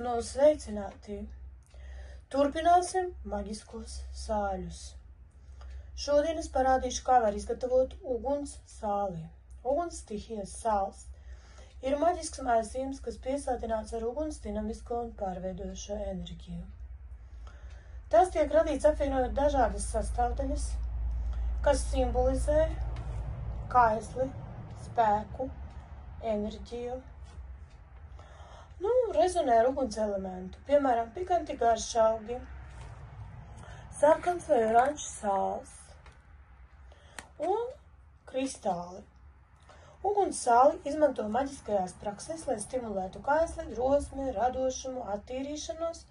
No sveicināti! Turpināsim maģiskos sāļus. Šodien es parādīšu, kā var izgatavot uguns sāli. Uguns stihijas sāls ir maģisks maisījums, kas piesātināts ar uguns dinamisko un pārveidojošo enerģiju. Tas tiek radīts apvienojot dažādas sastāvdaļas, kas simbolizē kaisli, spēku, enerģiju. Rezonē ar uguns elementu, piemēram, pikanti garšaugi, sarkans vai oranžs sāls un kristāli. Uguns sāli izmanto maģiskajās praksēs, lai stimulētu kaisli, drosmi, radošumu, attīrīšanos,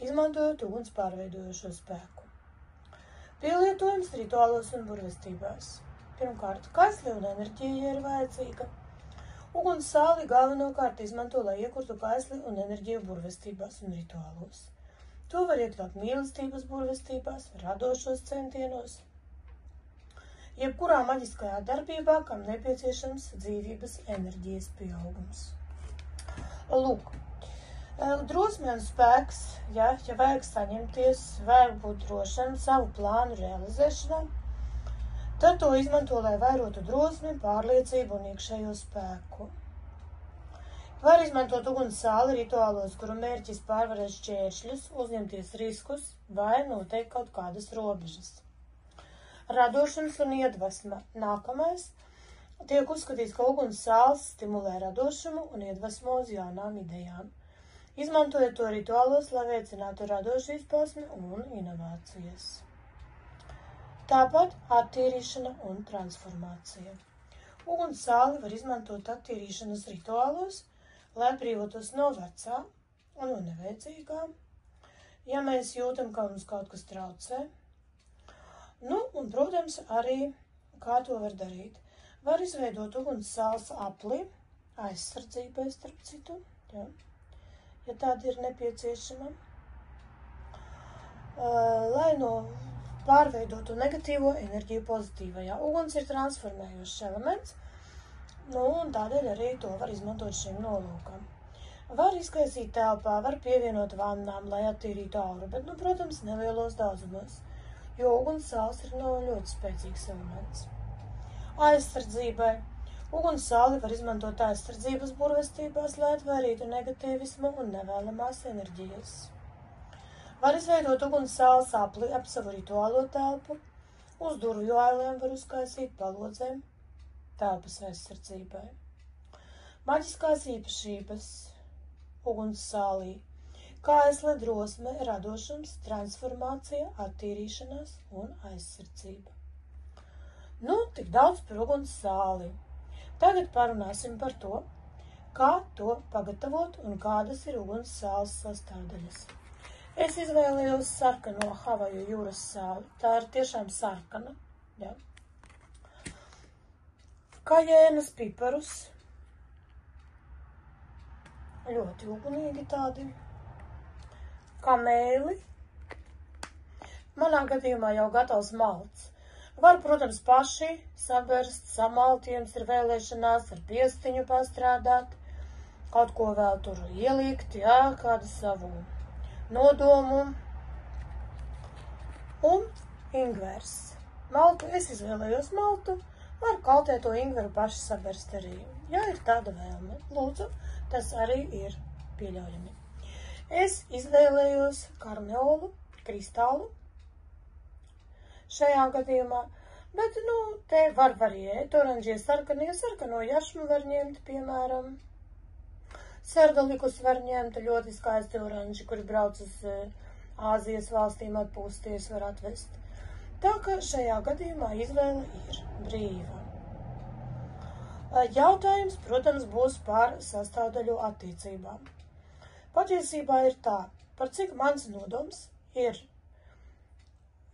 izmantojot uguns pārveidojošo spēku. Pielietojums rituālos un burvestībās. Pirmkārt, kaisli un enerģija ir vajadzīga. Uguns sāli galvenokārt izmanto, lai iekurtu kaisli un enerģiju burvestībās un rituālos. To var iekļaut mīlestības burvestībās, radošos centienos, jebkurā maģiskajā darbībā, kam nepieciešams dzīvības enerģijas pieaugums. Lūk, drosme un spēks, ja vajag saņemties, vajag būt drošam savu plānu realizēšanā, tad to izmanto, lai vairotu drosmi, pārliecību un iekšējo spēku. Var izmantot uguns sāli rituālos, kuru mērķis pārvarēt šķēršļus, uzņemties riskus vai noteikt kaut kādas robežas. Radošums un iedvesma. Nākamais tiek uzskatīts, ka uguns sāls stimulē radošumu un iedvesmo uz jaunām idejām. Izmantojot to rituālos, lai veicinātu radošu izpausmi un inovācijas. Tāpat attīrīšana un transformācija. Uguns sāli var izmantot attīrīšanas rituālos, lai atbrīvotos no vecā un no nevajadzīgā, ja mēs jūtam, ka mums kaut kas traucē. Un, protams, arī kā to var darīt. Var izveidot uguns sāls apli, aizsardzībai starp citu, ja tāda ir nepieciešama, lai pārveidotu negatīvo enerģiju pozitīvajā. Uguns ir transformējošs elements, un tādēļ arī to var izmantot šim nolūkam. Var izkaisīt telpā, var pievienot vannām, lai attīrītu auru, bet, protams, nelielos daudzumos, jo uguns sāls ir ļoti spēcīgs elements. Aizsardzībai. Uguns sāli var izmantot aizsardzības burvestībās, lai atvairītu negatīvismu un nevēlamās enerģijas. Var izveidot uguns sāls apli ap savu rituālo telpu, uz durvju ailēm var uzkaisīt palodzēm, telpas aizsardzībai. Maģiskās īpašības uguns sālī. Kaisle, drosme, radošums, transformācija, attīrīšanās un aizsardzība. Tik daudz par uguns sāli. Tagad parunāsim par to, kā to pagatavot un kādas ir uguns sāls sastāvdaļas. Es izvēlējos sarkano Havaju jūras sāli. Tā ir tiešām sarkana. Kajēnas piparus. Ļoti ugunīgi tādi. Kamēli. Manā gadījumā jau gatavs malts. Var, protams, paši saberst, samalt, jums ir vēlēšanās ar piestiņu pastrādāt. Kaut ko vēl tur ielikt, kādu savu nodomu. Un ingvers. Maltu, es izvēlējos maltu, var kaltēto ingveru paši saberst arī. Ja ir tāda vēlme, lūdzu, tas arī ir pieļaujami. Es izvēlējos karneolu, kristālu šajā gadījumā, bet, te var variēt. Oranžie sarkanie, sarkano jašmu var ņemt, piemēram. Serdalikus var ņemt, ļoti skaisti oranži, kuri brauc uz Āzijas valstīm atpūsties, var atvest. Tā ka šajā gadījumā izvēle ir brīva. Jautājums, protams, būs par sastāvdaļu attiecībām. Patiesībā ir tā, par cik mans nodoms ir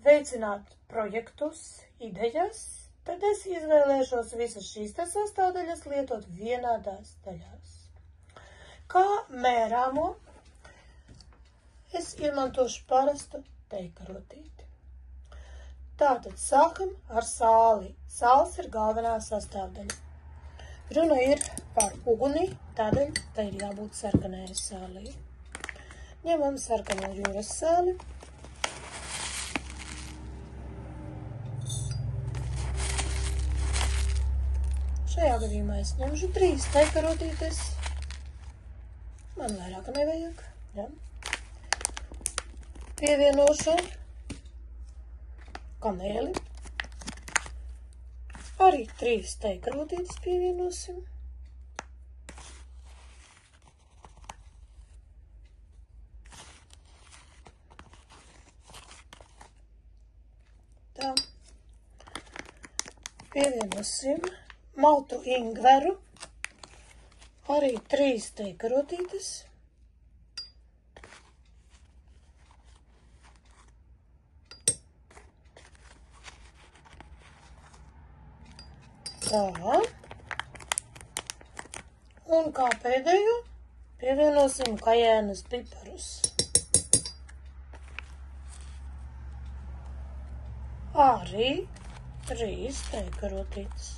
veicināt projektus, idejas, tad es izvēlēšos visas šīs sastāvdaļas lietot vienādās daļās. Kā mērāmo, es izmantošu parastu teikarotīti. Tātad sākam ar sāli. Sāls ir galvenā sastāvdaļa. Runa ir par uguni, tādēļ tai ir jābūt sarkanai sālī. Ņemam sarkano jūras sāli. Šajā gadījumā es ņemšu 3 teikarūtītes. Man vairāk nevajag. Ja? Pievienošu kanēli. Arī 3 teikarūtītes pievienosim. Tā. Pievienosim maltu ingveru. Arī 3 teikarūtītes. Tā. Un kā pēdējo pievienosim kajēnas piparus. Arī 3 teikarūtītes.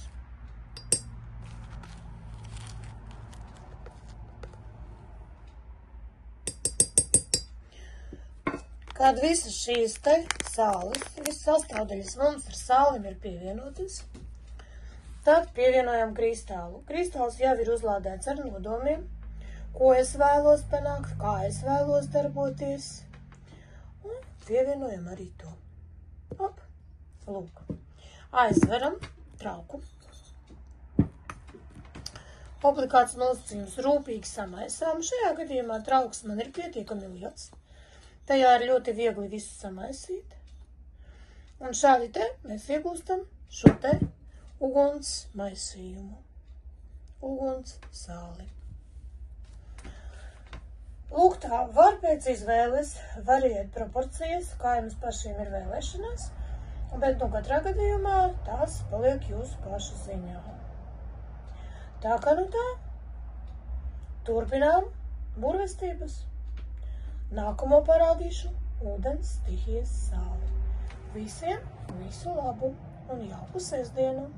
Kad visas šīs te sāles, visas sastāvdaļas mums ar sālim ir pievienotas, tad pievienojam kristālu. Kristāls jau ir uzlādēts ar nodomiem, ko es vēlos panākt, kā es vēlos darboties. Un pievienojam arī to. Op, lūk. Aizveram trauku. Obligāts nosacījums rūpīgi samaisām. Šajā gadījumā trauks man ir pietiekami liels. Tajā ir ļoti viegli visu samaisīt. Un šādi te mēs iegūstam šo te uguns maisījumu. Uguns sāli. Lūk tā, var pēc izvēles variēt proporcijas, kā jums pašiem ir vēlēšanās, bet nu katrā gadījumā tās paliek jūsu pašu ziņā. Tā kā nu tā, turpinām burvestības. Nākamo parādīšu ūdens stihijas sāli. Visiem visu labu un jauku sestdienu!